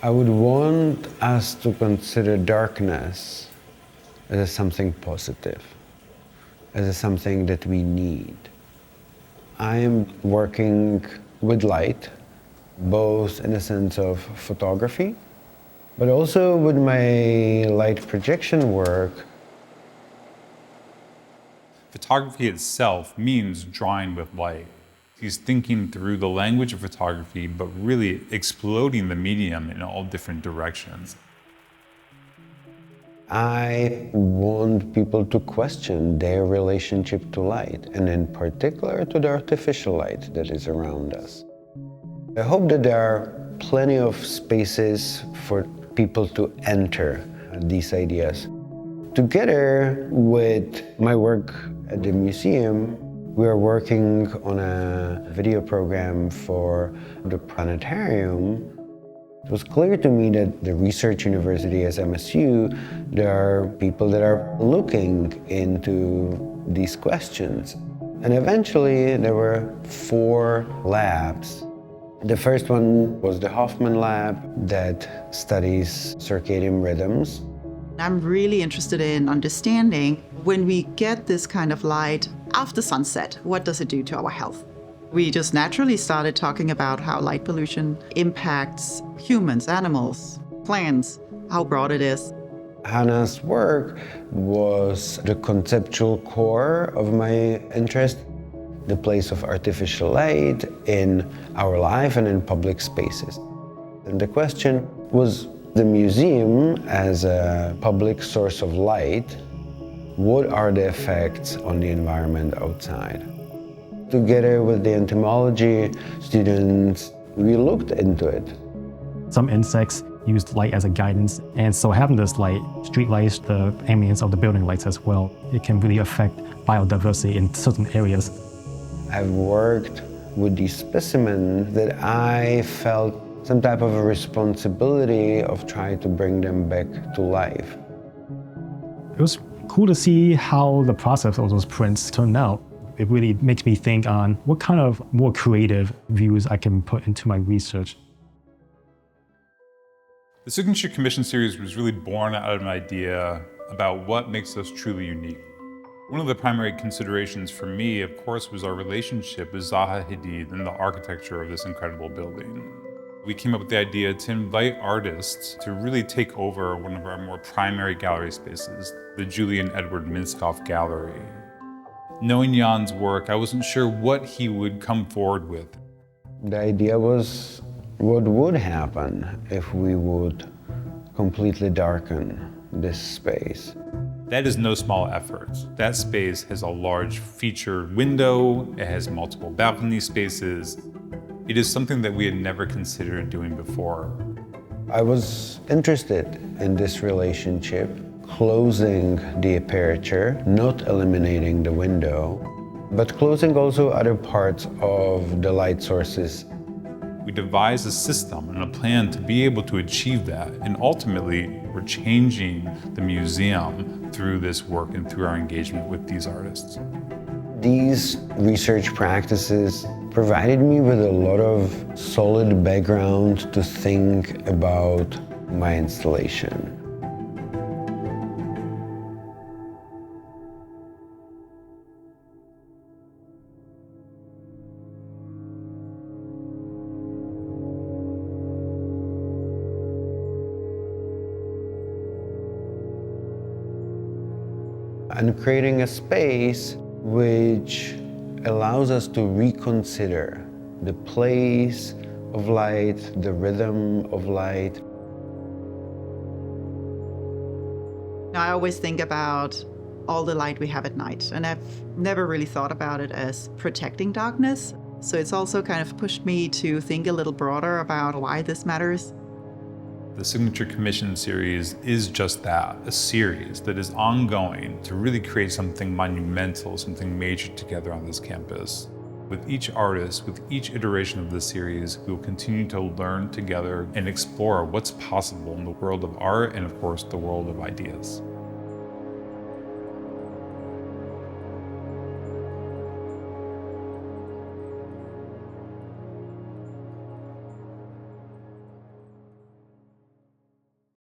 I would want us to consider darkness as something positive, as something that we need. I am working with light, both in the sense of photography, but also with my light projection work. Photography itself means drawing with light. He's thinking through the language of photography, but really exploding the medium in all different directions. I want people to question their relationship to light, and in particular to the artificial light that is around us. I hope that there are plenty of spaces for people to enter these ideas. Together with my work at the museum, we are working on a video program for the planetarium. It was clear to me that the research university as MSU, there are people that are looking into these questions. And eventually there were 4 labs. The first one was the Hoffmann Lab that studies circadian rhythms. I'm really interested in understanding when we get this kind of light after sunset, what does it do to our health? We just naturally started talking about how light pollution impacts humans, animals, plants, how broad it is. Hannah's work was the conceptual core of my interest, the place of artificial light in our life and in public spaces. And the question was, the museum as a public source of light, what are the effects on the environment outside? Together with the entomology students, we looked into it. Some insects used light as a guidance, and so having this light, street lights, the ambience of the building lights as well, it can really affect biodiversity in certain areas. I've worked with these specimens that I felt some type of a responsibility of trying to bring them back to life. It was cool to see how the process of those prints turned out. It really makes me think on what kind of more creative views I can put into my research. The Signature Commission series was really born out of an idea about what makes us truly unique. One of the primary considerations for me, of course, was our relationship with Zaha Hadid and the architecture of this incredible building. We came up with the idea to invite artists to really take over one of our more primary gallery spaces, the Julian Edward Minskoff Gallery. Knowing Jan's work, I wasn't sure what he would come forward with. The idea was what would happen if we would completely darken this space. That is no small effort. That space has a large featured window, it has multiple balcony spaces. It is something that we had never considered doing before. I was interested in this relationship, closing the aperture, not eliminating the window, but closing also other parts of the light sources. We devised a system and a plan to be able to achieve that, and ultimately we're changing the museum through this work and through our engagement with these artists. These research practices provided me with a lot of solid background to think about my installation. And creating a space which allows us to reconsider the place of light, the rhythm of light. I always think about all the light we have at night, and I've never really thought about it as protecting darkness. So it's also kind of pushed me to think a little broader about why this matters. The Signature Commission series is just that, a series that is ongoing to really create something monumental, something major together on this campus. With each artist, with each iteration of this series, we will continue to learn together and explore what's possible in the world of art and, of course, the world of ideas.